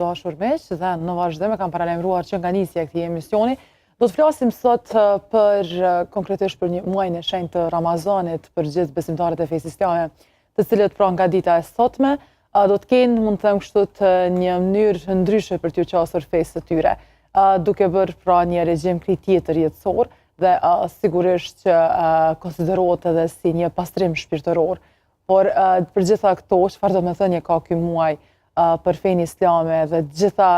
Dashur miq, dhe në vazhdim e kam paralajmëruar që nga nisja e këtij emisioni, do të flasim sot për konkretisht për një muajin e shenjtë të Ramazanit për gjithë besimtarët e fesë islame, të cilët pra nga dita e sotme do të kenë, mund të them kështu, një mënyrë ndryshe për t'u qasur fesë të tyre, duke bërë pra një regjim krejt tjetër jetësor dhe sigurisht që konsiderohet edhe si një pastrim shpirtëror. Por për gjitha këto, çfarë do të thënie ka ky muaj për fenë islame dhe gjitha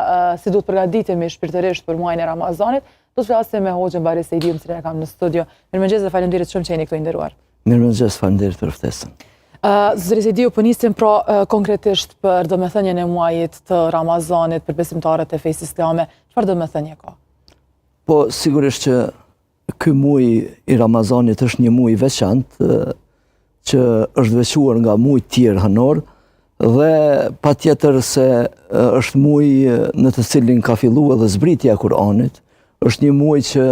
si duhet përgatitemi shpirtërisht për muajin e Ramazanit, do të flasim me Hoxhën Bari Sejdiun, që kam në studio. Mirëmëngjes dhe faleminderit shumë që jeni këtu i nderuar. Mirëmëngjes, faleminderit për ftesën. Zëri Sejdiu, po nisim pra konkretisht për domethënien e muajit të Ramazanit për besimtarët e fesë islame. Çfarë domethënie ka? Po sigurisht që ky muaj i Ramazanit është një muaj i veçantë që është veçuar nga muajt tjerë hënor dhe patjetër se është muaj në të cilin ka filluar dhe zbritja e Kur'anit. Është një muaj që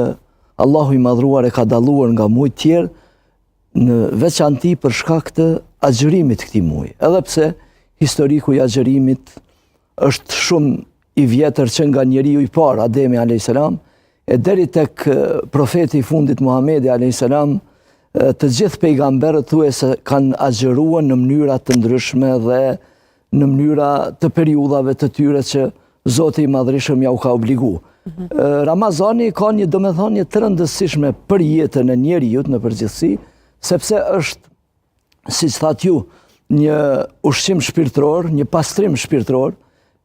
Allahu i Madhruar e ka dalluar nga muajt tjerë në veçanti për shkak të agjërimit këtij muaji. Edhe pse historiku i agjërimit është shumë i vjetër që nga njeriu i parë Ademi a.s. e deri tek profeti i fundit Muhamedi a.s. të gjithë pejgamberët thuajse kanë agjëruar në mënyra të ndryshme dhe në mënyra të periudhave të tyre që Zoti i Madhërisëm ja u ka obligu. Ramazani ka një domethënie të rëndësishme për jetën e njeriut në përgjithësi, sepse është, siç thatë ju, një ushqim shpirtëror, një pastrim shpirtëror,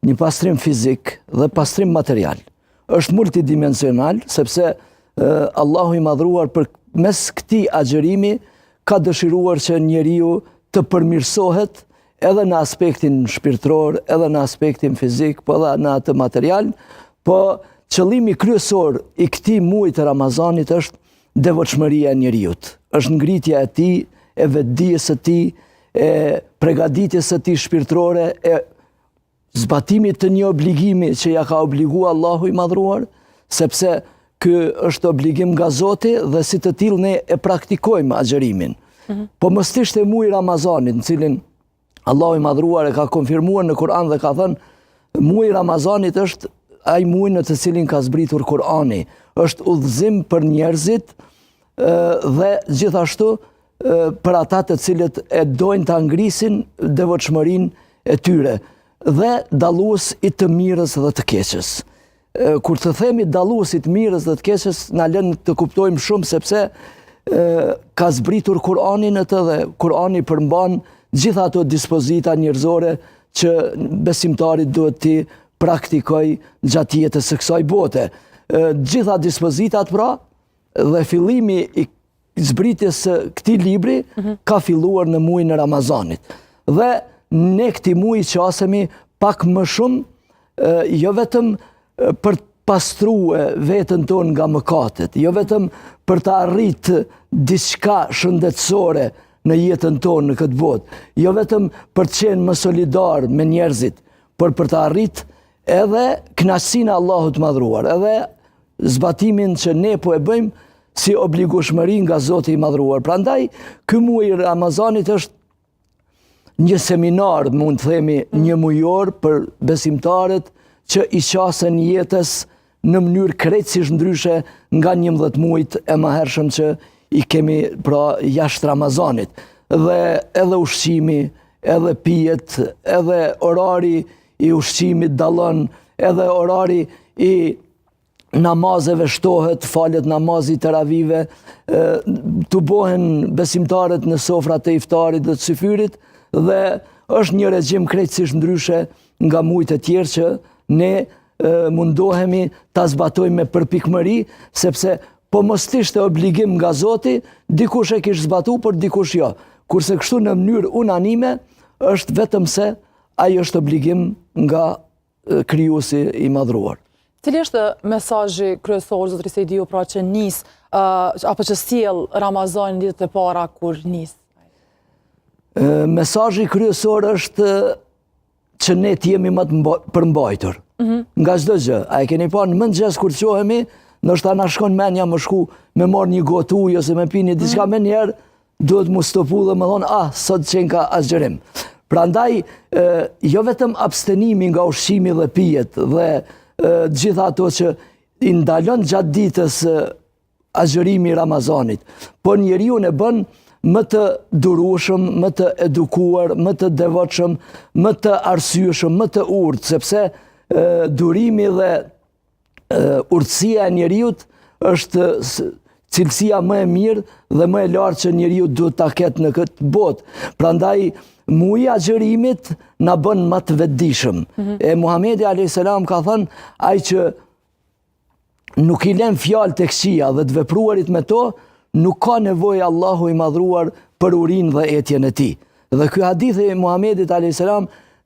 një pastrim fizik dhe pastrim material. Është multidimensional, sepse Allahu i Madhruar mes këtij agjërimi ka dëshiruar që njeriu të përmirësohet edhe në aspektin shpirtëror, edhe në aspektin fizik, po edhe në atë material, po qëllimi kryesor i këtij muaji të Ramazanit është devotshmëria e njeriut. Është ngritja e tij, e vetdijes së tij, e përgatitjes së tij shpirtërore, e zbatimit të një obligimi që ja ka obliguar Allahu i Madhruar, sepse ky është obligim nga Zoti dhe si të tillë ne e praktikojmë agjërimin. Po mos ishte muaji i Ramazanit, në cilin Allahu i Madhruar e ka konfirmuar në Kur'an dhe ka thënë muaji i Ramazanit është ai muaj në të cilin ka zbritur Kur'ani, është udhëzim për njerëzit dhe gjithashtu për ata të cilët e dojnë ta ngrisin devotshmërinë e tyre dhe dallues i të mirës dhe të keqes. Kur të themi dallues i të mirës dhe të keqes, na lën të kuptojmë shumë sepse ka zbritur Kur'ani në të dhe Kur'ani përmban gjitha ato dispozita njerëzore që besimtari duhet t'i praktikoj gjatë jetës së kësaj bote. Gjitha dispozitat pra dhe fillimi i zbritjes së këtij libri ka filluar në muajin e Ramazanit. Dhe ne këtij muaji qasemi pak më shumë, jo vetëm për të pastruar veten tonë nga mëkatet, jo vetëm për të arritë diçka shëndetësore në jetën tonë në këtë botë, jo vetëm për të qenë më solidar me njerëzit, por për të arritë edhe kënaqësinë e Allahut Madhruar, edhe zbatimin që ne po e bëjmë si obligueshmëri nga Zoti i Madhruar. Prandaj ky muaj i Ramazanit është një seminar, mund të themi, një mujor për besimtarët që i qasen jetës në mënyrë krejtësisht ndryshe nga 11 muajt e mëhershëm që i kemi pra jashtë Ramazanit. Dhe edhe ushqimi, edhe pijet, edhe orari i ushqimit dallon, edhe orari i namazeve shtohet, falet namazi i teravive, të bohen besimtarët në sofrat e iftarit dhe të syfyrit, dhe është një regjim krejtësisht ndryshe nga muajt e tjerë që ne mundohemi ta zbatojmë me përpikmëri, sepse po mos ishte obligim nga Zoti, dikush e kishte zbatuar, por dikush jo. Kurse kështu në mënyrë unanime është vetëm se ai është obligim nga Krijuesi i Madhruar. Cili është mesazhi kryesor, zotëri Sejdiu, pra që nis apo që sjell Ramazanin ditët e para kur nis? Mesazhi kryesor është që ne të jemi më të përmbajtur nga çdo gjë. A e keni parë në mëngjes kur qohemi, ndoshta na shkon mendja më shku me marr një gotë ujë ose me pini diçka, më njëherë duhet mu stopu dhe më thonë, sot qenë ka asgjërim. Prandaj, jo vetëm abstenimi nga ushqimi dhe pijet dhe gjitha ato që i ndalon gjatë ditës agjërimi i Ramazanit, por njeriu e bën më të durueshëm, më të edukuar, më të devotshëm, më të arsyeshëm, më të urtë, sepse durimi dhe urtësia e njeriut është cilësia më e mirë dhe më e lartë që njeriu duhet ta ketë në këtë botë. Prandaj muaji i agjërimit na bën më të vetëdijshëm. E Muhamedi a.s. ka thënë, ai që nuk i lën fjalë tek këqija dhe të vepruarit me to, nuk ka nevojë Allahu i madhruar për urinë dhe etjen e tij. Dhe ky hadith i Muhamedit a.s.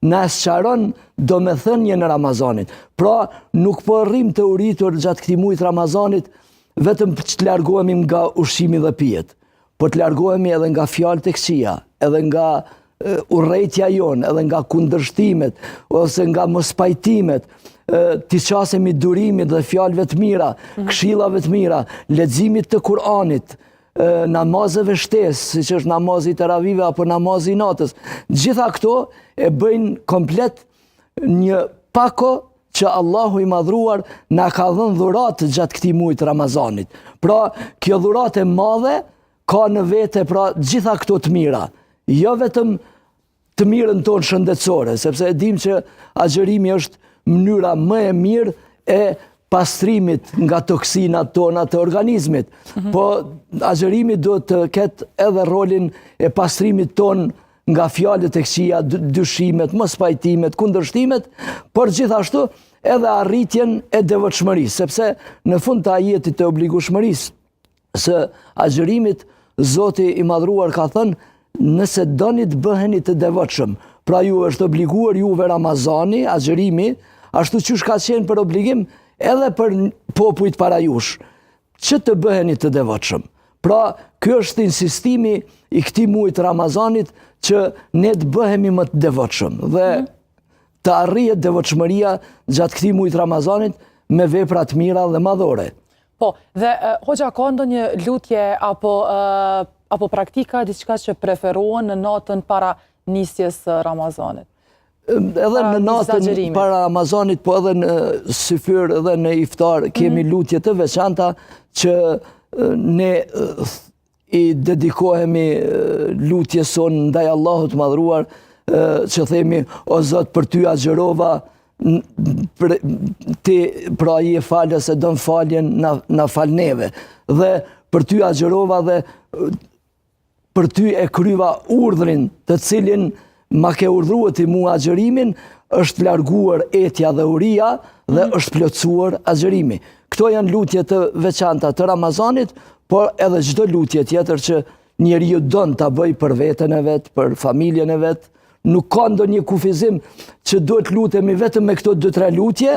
na sqaron domethënien e Ramazanit. Pra, nuk po rrim të uritur gjatë këtij muaji të Ramazanit vetëm që të largohemi nga ushqimi dhe pijet, por të largohemi edhe nga fjalët e këqija, edhe nga urrejtja jonë, edhe nga kundërshtimet, ose nga mospajtimet, t'i qasemi durimit dhe fjalëve të mira, këshillave të mira, leximit të Kur'anit, namazeve shtesë, siç është namazi i teravive apo namazi i natës. Gjitha këto e bëjnë komplet një pako që Allahu i madhruar na ka dhënë dhuratë gjatë këtij muaji të Ramazanit. Pra, kjo dhuratë e madhe ka në vete pra gjitha këto të mira, jo vetëm të mirën tonë shëndetësore, sepse e dim që agjërimi është mënyra më e mirë e pastrimit nga toksinat tona të organizmit. Po agjërimi duhet të ketë edhe rolin e pastrimit ton nga fjalët e këqija, dyshimet, mospajtimet, kundërshtimet, por gjithashtu edhe arritjen e devotshmërisë, sepse në fund të ajetit të obligueshmërisë së agjërimit, Zoti i madhruar ka thënë, nëse doni të bëheni të devotshëm, pra ju është obliguar juve Ramazani, agjërimi, ashtu qysh ka qenë për obligim edhe për popujt para jush, që të bëheni të devotshëm. Pra, ky është insistimi i këtij muaji të Ramazanit që ne të bëhemi më të devotshëm dhe të arrihet devotshmëria gjatë këtij muaji të Ramazanit me vepra të mira dhe madhore. Po, dhe hoxha, ka ndonjë lutje apo praktika diçka që preferohen në natën para nisjes së Ramazanit? Edhe në natën para Ramazanit, po edhe në syfyr edhe në iftar, kemi lutje të veçanta që ne i dedikohemi lutjes sonë ndaj Allahut madhruar, që themi, o Zot, për ty agjërova, pra i e falës e dën faljen na fal neve. Dhe për ty agjërova dhe për ty e kryva urdhrin të cilin ma ke urdhruar ti mua agjërimin, është larguar etja dhe uria dhe është plotësuar agjërimi. Këto janë lutje të veçanta të Ramazanit, por edhe çdo lutje tjetër që njeriu don ta bëj për veten e vet, për familjen e vet. Nuk ka ndonjë kufizim që duhet lutemi vetëm me këto 2-3 lutje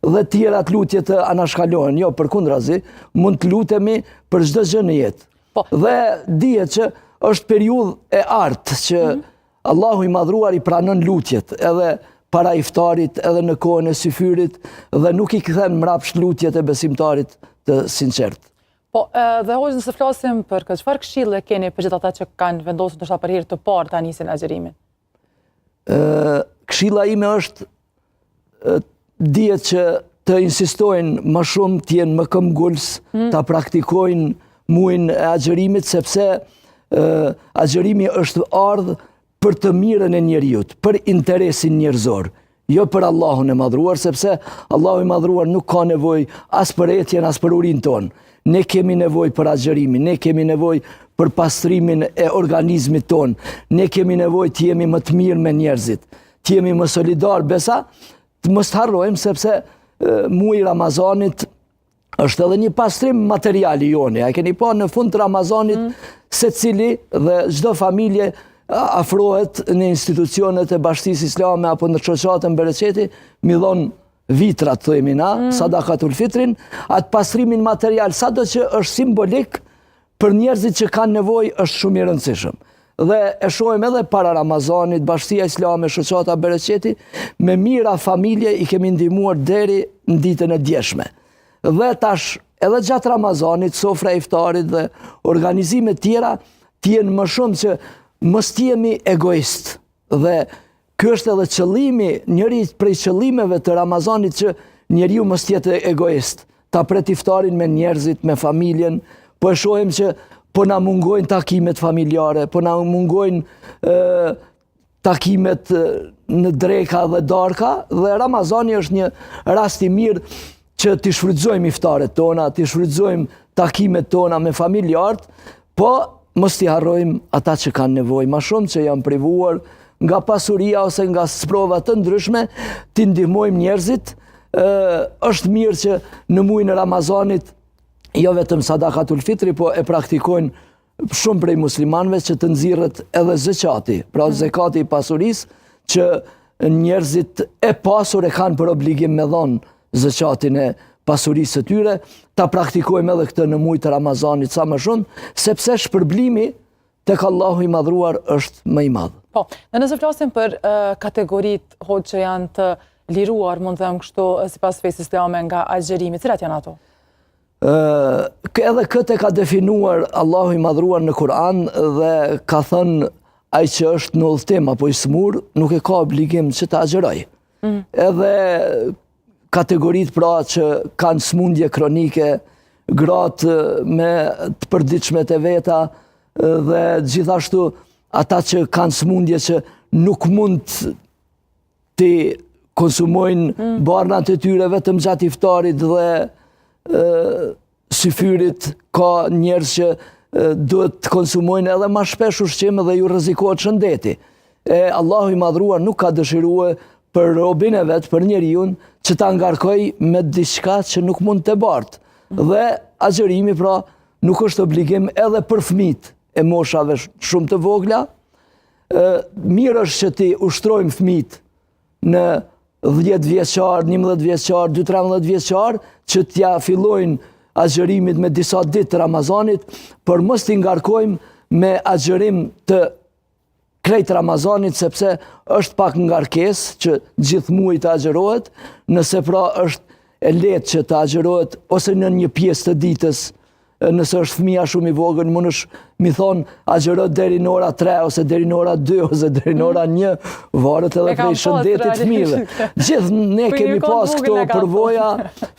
dhe tjerat lutje të anashkalohen. Jo, përkundrazi, mund të lutemi për çdo gjë në jetë. Dhe dihet që është periudhë e artë që Allahu i madhruar i pranon lutjet, edhe para iftarit, edhe në kohën e syfyrit, dhe nuk i kthen mrapsht lutjet e besimtarit të sinqert. Po, dhe hoxh, nëse flasim për këtë, çfarë këshille keni për gjithë ata që kanë vendosur ndoshta për herë të parë ta nisin agjërimin? Këshilla ime është dihet që të insistojnë më shumë, të jenë më këmbgulës, ta praktikojnë muajin e agjërimit, sepse agjërimi është ardhur për të mirën e njeriut, për interesin njerëzor, jo për Allahun e madhruar, sepse Allahu i madhruar nuk ka nevojë as për etjen, as për urinë tonë. Ne kemi nevojë për agjërimin, ne kemi nevojë për pastrimin e organizmit tonë, ne kemi nevojë të jemi më të mirë me njerëzit, të jemi më solidar, besa, të mos harrojmë sepse muaji i Ramazanit është edhe një pastrim materiali joni. A keni pa në fund të Ramazanit secili dhe çdo familje afrohet në institucionet e Bashkisë Islame apo në çoçatën Bereqeti, mi dhon vitrat, thojmë na, sadakatul fitrin, atë pastrimin material, sado që është simbolik për njerëzit që kanë nevojë, është shumë i rëndësishëm. Dhe e shohim edhe para Ramazanit, Bashkia Islame, shoqata Bereqeti, me mira familje i kemi ndihmuar deri në ditën e djeshme. Dhe tash, edhe gjatë Ramazanit, sofra e iftarit dhe organizime tjera, t'jenë më shumë që mos t'jemi egoist Dhe ky është edhe qëllimi, njëri prej qëllimeve të Ramazanit që njeriu mos jetë egoist, ta pret iftarin me njerëzit, me familjen, po e shohim që po na mungojnë takimet familjare, po na mungojnë takimet në dreka dhe darka, dhe Ramazani është një rast i mirë që t'i shfrytëzojmë iftaret tona, t'i shfrytëzojmë takimet tona me familjarët, po mos t'i harrojmë ata që kanë nevojë më shumë, që janë privuar nga pasuria ose nga sprova të ndryshme, t'i ndihmojmë njerëzit. Është mirë që në muajin e Ramazanit jo vetëm sadakatul fitri, po e praktikojnë shumë prej muslimanëve që të nxirret edhe zekati, pra zekati i pasurisë, që njerëzit e pasur e kanë për obligim me dhon zekatin e pasurisë së tyre, ta praktikojmë edhe këtë në muajin e Ramazanit sa më shumë, sepse shpërblimi tek Allahu i madhruar është më i madh. Po, dhe nëse flasim për kategoritë hoxh që janë të liruar, mund të them kështu, sipas fesë islame nga agjerimi, cilat janë ato? Edhe këtë e ka definuar Allahu i madhruar në Kur'an dhe ka thënë ai që është në udhtim apo i smur nuk e ka obligim që të agjeroj. Edhe kategoritë pra që kanë smundje kronike, gratë me të përditshmet e veta dhe gjithashtu ata që kanë smundje që nuk mund të konsumojnë barnat e tyre vetëm gjatë iftarit dhe syfyrit, ka njerëz që duhet të konsumojnë edhe ma shpesh ushqim dhe ju rrezikohet shëndeti. Allahu i madhruar nuk ka dëshiruar për robin e vet, për njeriu, që ta ngarkoj me diçka që nuk mund të bartë. Dhe agjerimi pra nuk është obligim edhe për fëmijët e moshave shumë të vogla. Mirë është që ti ushtrojmë fëmijët në 10 vjeçar, 11 vjeçar, 12-13 vjeçar, që t'ja fillojnë agjerimit me disa ditë të Ramazanit, por mos t'i ngarkojmë me agjerim të krejt Ramazanit, sepse është pak ngarkesë që gjithë muaj të agjerohet, nëse pra është e lehtë që të agjerohet ose në një pjesë të ditës, nëse është fëmija shumë i vogël, mund është mi thonë agjerot deri në ora 3, ose deri në ora 2, ose deri në ora 1, varet edhe prej shëndetit fëmijëve. Gjithë ne kemi pas këto përvoja,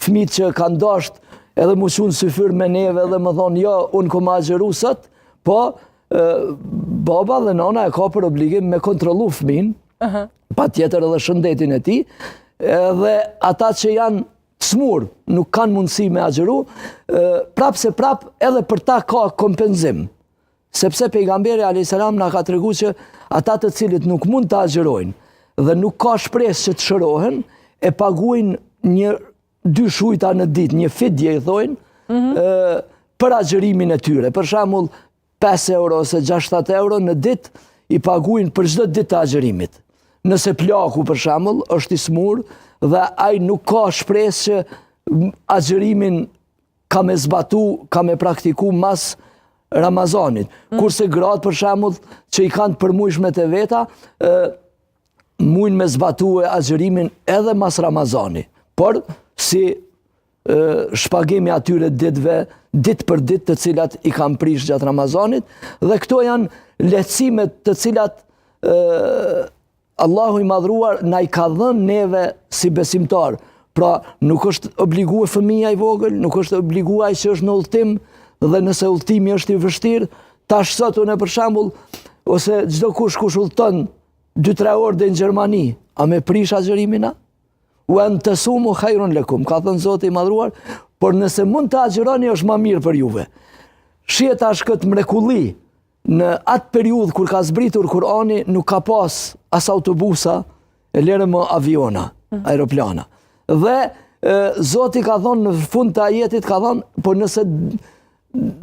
fëmijët që kanë dashur edhe mu qunë syfyr me neve dhe më thonë, jo, unë kom agjeru sot, po baba dhe nana e ka për obligim me kontrolu fëmin, pa tjetër edhe shëndetin e ti, dhe ata që janë smur, nuk kanë mundësi me agjeru, prap se prap edhe për ta ka kompenzim. Sepse pejgamberi a.s. na ka tregu që ata të cilit nuk mund të agjerojnë dhe nuk ka shpresë që të shërohen, e paguajnë 2 shujta në ditë, një fidje i thojnë, për agjerimin e tyre. Për shembull 5 euro ose 6-7 euro në ditë i paguajnë për çdo ditë të agjerimit. Nëse plaku për shembull është i smur dhe ai nuk ka shpresë që agjerimin ka me zbatu, ka me praktiku mas Ramazanit. Kurse gratë për shembull që i kanë të përmujshmet e veta, mujnë me zbatu e agjerimin edhe mas Ramazanit. Por si shpagimi atyre ditëve, ditë për ditë të cilat i kanë prish gjatë Ramazanit, dhe këto janë lehtësimet të cilat Allahu i madhruar na i ka dhënë neve si besimtar. Pra nuk është obliguar fëmija i vogël, nuk është obliguar ai që është në udhtim, dhe nëse udhtimi është i vështirë, tash sot unë për shembull, ose çdo kush udhton 2-3 orë deri në Gjermani, a me prish agjerimin a? Wa an tasumu khairun lakum, ka thënë Zoti i madhruar, por nëse mund të agjeroni është më mirë për juve. Shihet tash këtë mrekulli. Në atë periudhë kur ka zbritur Kur'ani, nuk ka pas as autobusa, e lere më aviona, aeroplana. Dhe Zoti ka thonë në fund të ajetit, ka thonë, por nëse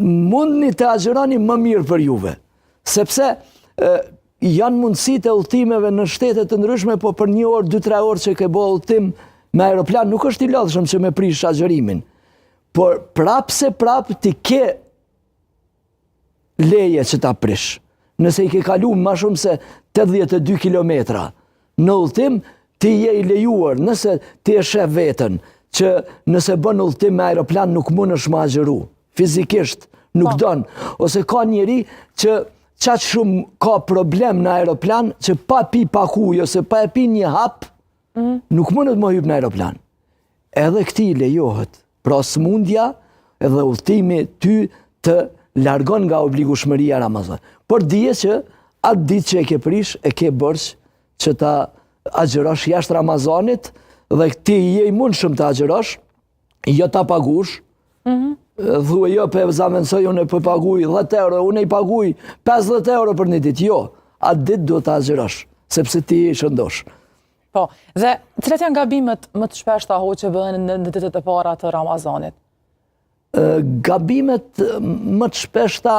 mundni të agjeroni më mirë për juve. Sepse janë mundësit e udhtimeve në shtete të ndryshme, po për 1 orë, 2-3 orë që ke bo udhtim me aeroplan, nuk është i lodhshëm që me prish agjerimin. Por prap se prap ti ke leje që ta prish. Nëse i ke kalu ma shumë se 82 kilometra në udhtim, ti je i lejuar, nëse ti e shef vetën, që nëse bën udhtim me aeroplan nuk mund është ma agjeru. Fizikisht nuk don. Ose ka njeri që qatë shumë ka problem në aeroplan që pa pi pak ujë ose pa e pi një hap, nuk mundet më hyp në aeroplan. Edhe këti lejohet, pra smundja edhe udhtimi ty të largon nga obligueshmëria Ramazan. Por dije që atë ditë që e ke prish, e ke bërsh që ta agjërosh jashtë Ramazanit dhe ti je i mundshëm të agjërosh, jo ta pagush. Thuaj jo pe zavendësoj unë po paguaj 10 euro, unë i paguaj 50 euro për një ditë. Jo, atë ditë duhet ta agjërosh, sepse ti je i shëndosh. Po, dhe cilat janë gabimet më të shpeshta që bëhen në ditët e para të Ramazanit? Gabimet më të shpeshta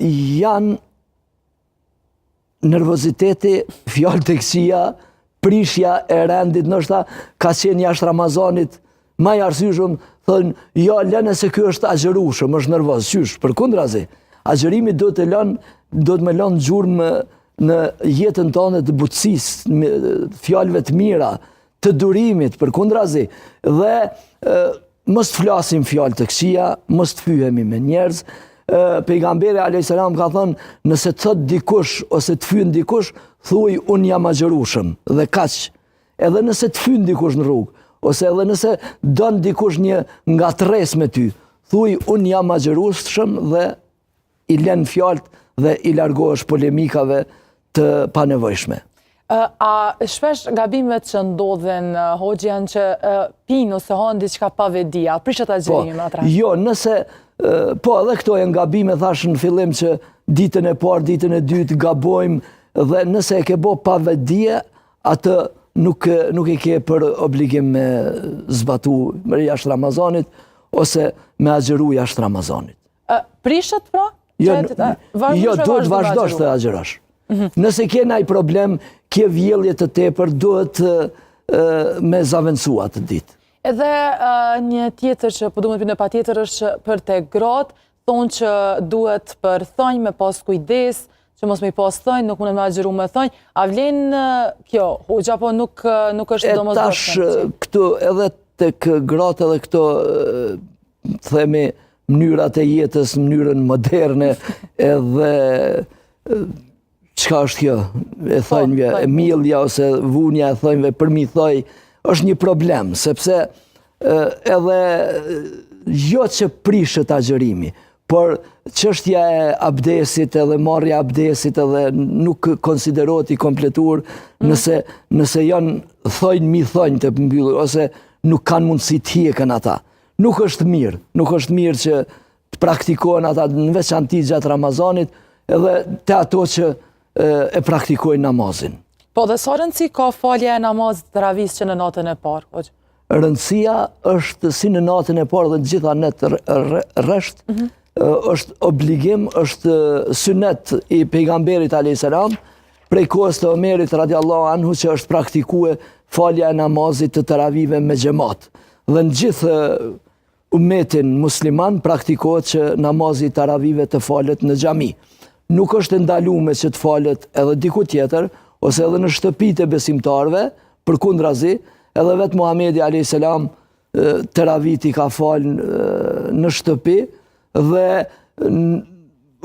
janë nervoziteti, fjalë të këqija, prishja e rendit, ndoshta ka qenë jashtë Ramazanit, ma i arsyeshëm, thonë, jo, lënë se ky është agjërueshëm, është nervoz, qysh, përkundrazi. Agjërimi do të më lënë gjurmë në jetën tonë të butësisë, fjalëve të mira, të durimit, përkundrazi. Dhe mos të flasim fjalë të këqija, mos të fyhemi me njerëz. Pejgamberi a.s. ka thënë, nëse të thot dikush ose të fyn dikush, thuaj unë jam agjërueshëm dhe kaq. Edhe nëse të fyn dikush në rrugë, ose edhe nëse don dikush një ngatres me ty, thuaj unë jam agjërueshëm dhe i lën fjalët dhe i largohesh polemikave të panevojshme. A shpesh gabimet që ndodhen, hoxhi, janë që pinë ose hanë diçka pa vedi, a prishet agjërimin atë? Jo, nëse po edhe këto janë gabime, thash në fillim që ditën e parë, ditën e dytë gabojmë dhe nëse e ke bo pa vedi, atë nuk e ke për obligim me zbatu jashtë Ramazanit ose me agjëru jashtë Ramazanit. Prishet pra? Jo, duhet vazhdosh të agjërosh. Nëse ke ndaj problem, ke vjellje të tepër, duhet me zavendësua të ditë. Edhe një tjetër që po duhet në patjetër është për te gratë, thonë që duhet për thonjë me pas kujdes, që mos me i pas thonjë, nuk mundet me agjëru me thonjë. A vlen kjo, hoxha, po nuk është domosdoshme? Tash këtu edhe tek gratë edhe këto themi mënyrat e jetës, mënyrën moderne, edhe çka është kjo? E thonjve, emilja ose vunja e thonjve për mi thoj, është një problem, sepse edhe jo që prishet agjërimi, por çështja e abdesit edhe marrja abdesit edhe nuk konsiderohet i kompletuar nëse janë thonjë të mbyllur, ose nuk kanë mundësi të hiqen ata. Nuk është mirë që të praktikohen ata në veçanti gjatë Ramazanit edhe të ato që e praktikojnë namazin. Po dhe sa rëndësi ka falja e namazit të ravis që në natën e parë? Rëndësia është si në natën e parë dhe gjitha net rresht, është obligim, është sunet i pejgamberit a.s. prej kohës të Omerit radiallahu anhu që është praktikue falja e namazit të taravive me xhamat. Dhe në gjithë umetin musliman praktikohet që namazi i taravive të falet në xhami. Nuk është ndaluar që të falet edhe diku tjetër, ose edhe në shtëpitë e besimtarve, përkundrazi, edhe vetë Muhamedi a.s. teravit i ka falë në shtëpi, dhe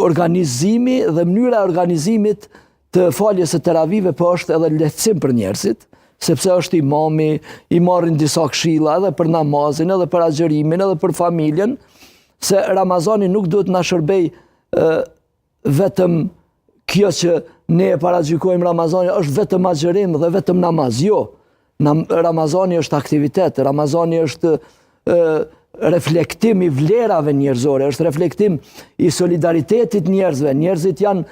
organizimi dhe mënyra e organizimit të faljes së teravive po është edhe lehtësim për njerëzit, sepse është imami, i marrin disa këshilla edhe për namazin, edhe për agjërimin, edhe për familjen, se Ramazani nuk duhet na shërbej vetëm kjo që ne e paragjykojmë Ramazani është vetëm agjërim dhe vetëm namaz. Jo, Ramazani është aktivitet, Ramazani është reflektim i vlerave njerëzore, është reflektim i solidaritetit njerëzve. Njerëzit janë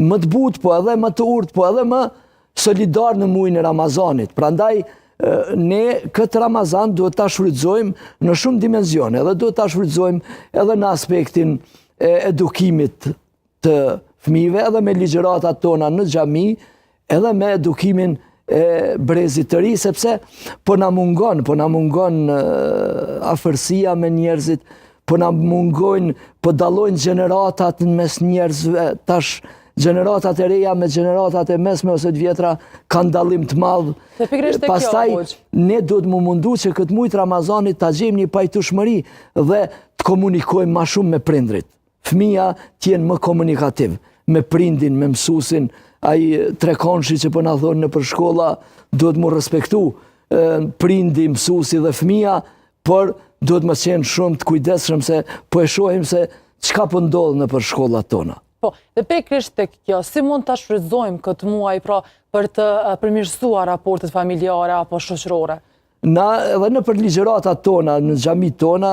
më të butë, po edhe më të urtë, po edhe më solidar në muajin e Ramazanit. Prandaj ne këtë Ramazan duhet ta shfrytëzojmë në shumë dimensione, edhe duhet ta shfrytëzojmë edhe në aspektin e edukimit të fëmijëve, edhe me ligjëratat tona në xhami, edhe me edukimin e brezit të ri, sepse po na mungon afërsia me njerëzit, po na mungojnë, po dallojnë gjeneratat në mes njerëzve. Tash gjeneratat e reja me gjeneratat e mesme ose të vjetra kanë dallim të madh. Pastaj ne duhet mu mundu që këtë muaj të Ramazanit ta gjejmë një pajtueshmëri dhe të komunikojmë më shumë me prindrit. fëmija t'jenë më komunikativ, me prindin, me mësusin, ai trekonshi që po na thonë në për shkolla, duhet mu respektu prindi, mësusi dhe fëmija, por duhet më qenë shumë të kujdesshëm se po e shohim se çka po ndodh në për shkollat tona. Po, dhe pikërisht tek kjo, si mund ta shfrytëzojmë këtë muaj pra për të përmirësuar raportet familjare apo shoqërore? Na edhe në për ligjëratat tona, në xhamit tona,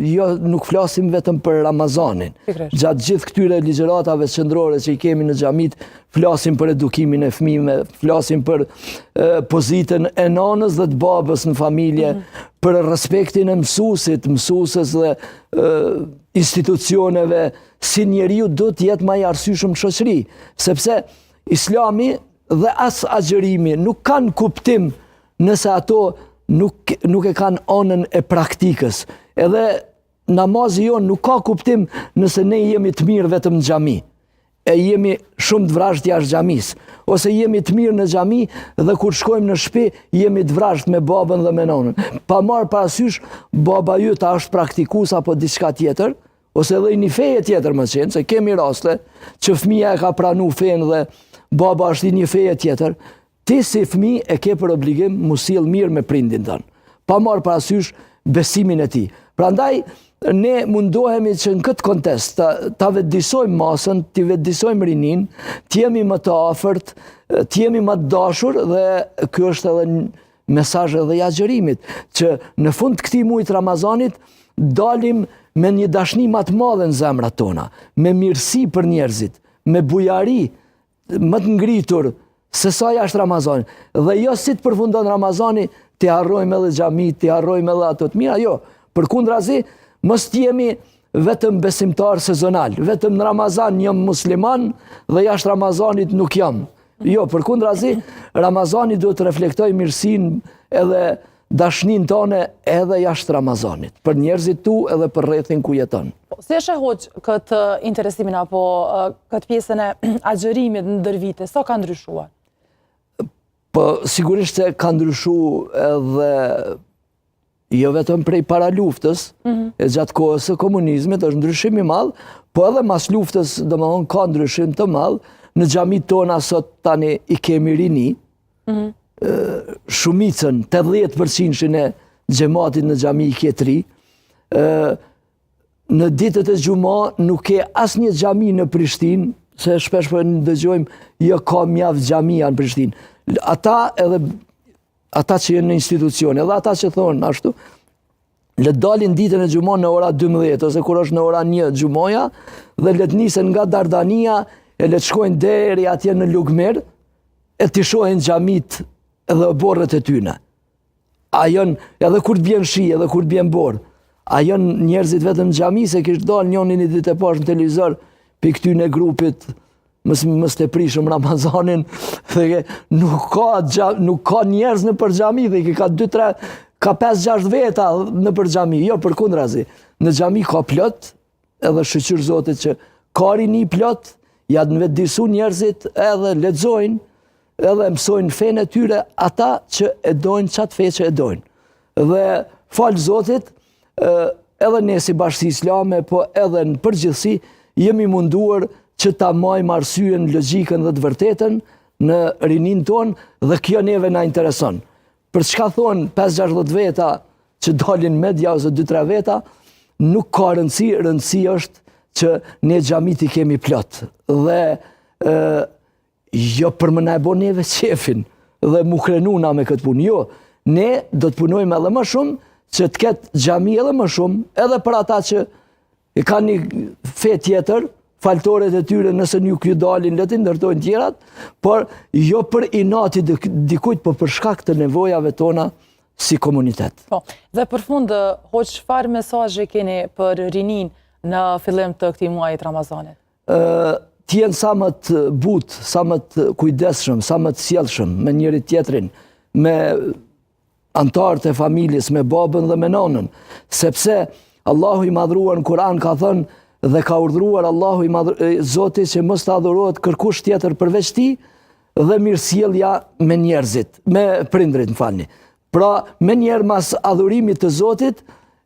jo nuk flasim vetëm për Ramazanin. Gjatë gjithë këtyre ligjëratave qendrore që i kemi në xhamit, flasim për edukimin e fëmijëve, flasim për pozitën e nanës dhe të babës në familje, për respektin e mësuesit, mësuesës dhe institucioneve, si njeriu do të jetë më i arsyeshëm në shoqëri, sepse Islami dhe as agjërimi nuk kanë kuptim nëse ato nuk e kanë anën e praktikës. Edhe namazi jonë nuk ka kuptim nëse ne jemi të mirë vetëm në xhami, e jemi shumë të vrasht jashtë xhamis, ose jemi të mirë në xhami dhe kur shkojmë në shtëpi jemi të vrasht me babën dhe me nonën. Pa marrë parasysh baba jyta është praktikues apo diçka tjetër, ose edhe një feje tjetër më qenë, se kemi raste që fëmija e ka pranu fenë dhe baba është i një feje tjetër. Ti si fëmijë e ke për obligim mu sjell mirë me prindin tënë, pa marrë parasysh besimin e tij. Prandaj ne mundohemi që në këtë kontest ta vetëdijsojmë masën, të vetëdijsojmë rinin, të jemi më të afërt, të jemi më të dashur dhe ky është edhe një mesazh edhe i agjërimit, që në fund të këtij muajit Ramazanit dalim me një dashni më të madhe në zemrat tona, me mirësi për njerëzit, me bujari më të ngritur se sa jashtë Ramazanit. Dhe jo si të përfundon Ramazani, të harrojmë edhe xhamit, të harrojmë edhe ato të mira, jo. Përkundrazi, mos jemi vetëm besimtar sezonal, vetëm në Ramazan jam musliman dhe jashtë Ramazanit nuk jam. Jo, përkundrazi, Ramazani duhet të reflektoj mirësinë edhe dashnin tonë edhe jashtë Ramazanit, për njerëzit tu edhe për rrethin ku jeton. Si e shoh këtë interesimin apo këtë pjesën e agjërimit ndër vite, sa ka ndryshuar? Po sigurisht se ka ndryshu edhe jo vetëm prej para luftës, e gjatë kohës së komunizmit është ndryshim i madh, po edhe mas luftës domethënë ka ndryshim të madh. Në xhamit tona sot tani i kemi rini, shumicën 80% e xhamatit në xhami i ke ri. Në ditët e xhuma nuk ke asnjë xhami në Prishtinë, se shpesh po dëgjojmë jo ka mjaft xhamia në Prishtinë. Ata që jenë në institucione, edhe ata që thonë ashtu, le dalin ditën e xhumon në ora 12, ose kur është në ora 1 xhumoja, dhe le të nisen nga Dardania, e le të shkojnë deri atje në Lugmer, e të shohin xhamit edhe borët e tyne. A janë, edhe kur të bjen shi, edhe kur të bjen borë, a janë njerëzit vetëm xhami, se kishtë dalë njënin një ditë e pashtë në televizor, për këtyne grupit, mës të prishëm Ramazanin, dhe nuk ka njerëz në për xhami, dhe ka 2-3, ka 5-6 veta në për xhami, jo përkundrazi. Në xhami ka plot, edhe shëqyr Zotit që ka rini plot, ja të vetëdijsu njerëzit edhe lexojnë, edhe mësojnë fenë e tyre ata që e dojnë qatë fe që e dojnë. Dhe falë Zotit, edhe ne si Bashki Islame, po edhe në përgjithësi, jemi munduar që ta majmë arsyen, logjikën dhe të vërtetën në rinin tonë, dhe kjo neve na intereson. Për çka thonë 5-6 veta që dalin media ose 2-3 veta, nuk ka rëndësi, rëndësi është që ne xhamit i kemi plot. Dhe jo për më na e bo neve qefin dhe mu krenuna me këtë punë. Jo, ne do të punojmë edhe më shumë që të ketë xhami edhe më shumë, edhe për ata që ka një fe tjetër, faltoret e tyre nëse nuk ju dalin, le të ndërtojnë tjerat, por jo për inati dikujt, por për shkak të nevojave tona si komunitet. Po, dhe për fund, hoq çfarë mesazhe keni për rinin në fillim të këtij muajit Ramazanit? Të jenë sa më të butë, sa më të kujdesshëm, sa më të sjellshëm me njëri tjetrin, me antarët e familjes, me babën dhe me nonën, sepse Allahu i madhruar në Kur'an ka thënë dhe ka urdhëruar Allahu Zoti që mos të adhurohet kërkush tjetër përveç tij, dhe mirësjellja me njerëzit, me prindrit, më falni. Pra, me njerë mas adhurimit të Zotit,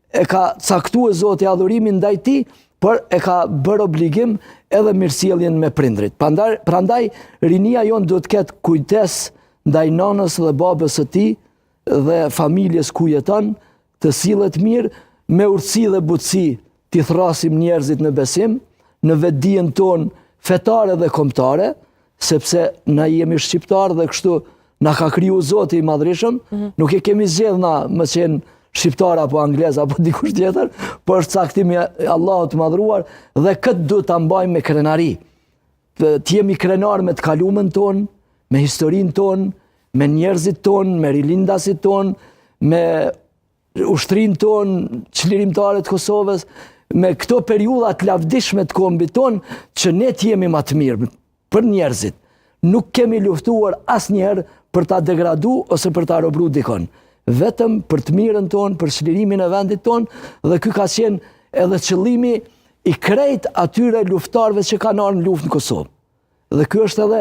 e ka caktuar Zoti adhurimin ndaj tij por e ka bërë obligim edhe mirësjelljen me prindrit. Prandaj rinia jonë duhet të ketë kujdes ndaj nanës dhe babës së tij dhe familjes ku jeton, të sillet mirë, me urtësi dhe butësi t'i thrasim njerëzit në besim, në vetdijen tonë fetare dhe kombëtare, sepse na jemi shqiptarë dhe kështu na ka kriju Zoti i Madhreshëm, nuk e kemi zgjedhur na më qenë shqiptar apo anglez apo dikush tjetër, por është caktimi i Allahut të Madhruar dhe këtë duhet ta mbajmë me krenari. Të jemi krenar me të kaluamën tonë, me historinë tonë, me njerëzit tonë, me rilindasit tonë, me ushtrinë tonë, çlirimtare të Kosovës, me këto periudha të lavdishme të kombit tonë, që ne të jemi më të mirë për njerëzit. Nuk kemi luftuar asnjëherë për ta degradu ose për ta robru dikon. Vetëm për të mirën tonë, për çlirimin e vendit tonë, dhe ky ka qenë edhe qëllimi i krejt atyre luftarëve që kanë ardhur në luftë në Kosovë. Dhe ky është edhe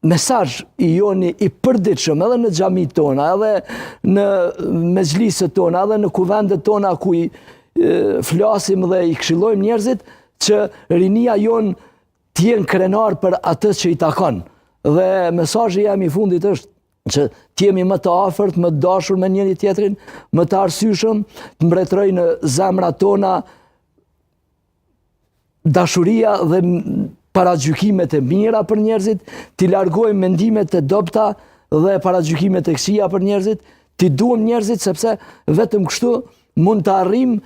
mesazh i joni i përditshëm edhe në xhamit tona, edhe në mezhlisët tona, edhe në kuvendet tona ku i flasim dhe i këshillojmë njerëzit që rinia jonë të jenë krenar për atë që i takon. Dhe mesazhi jam i fundit është që të jemi më të afërt, më të dashur me njëri tjetrin, më të arsyeshëm, të mbretërojë në zemrat tona dashuria dhe paragjykimet e mira për njerëzit, t'i largojmë mendimet e dobta dhe paragjykimet e këqija për njerëzit, t'i duam njerëzit sepse vetëm kështu mund të arrijmë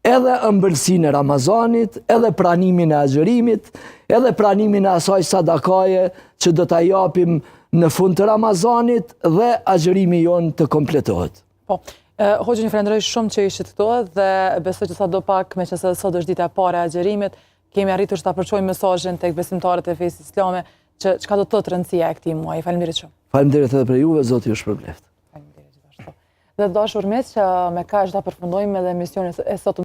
edhe ëmbëlsinë e Ramazanit, edhe pranimin e agjërimit, edhe pranimin e asaj sadakaje që do ta japim në fund të Ramazanit dhe agjërimi jonë të kompletohet. Po, Hoxha, një falenderoj shumë që ishit këtu dhe besoj që sadopak, meqense sot është dita e parë e agjërimit, kemi arritur të apërçojmë mesazhin tek besimtarët e fesë islame që çka do të thotë rëndësia e këtij muaji. Faleminderit shumë. Faleminderit edhe për juve, Zoti ju shpërbleft. Faleminderit gjithashtu. Dhe dashur miq, me kaq do ta përfundojmë edhe emisionin e sotëm.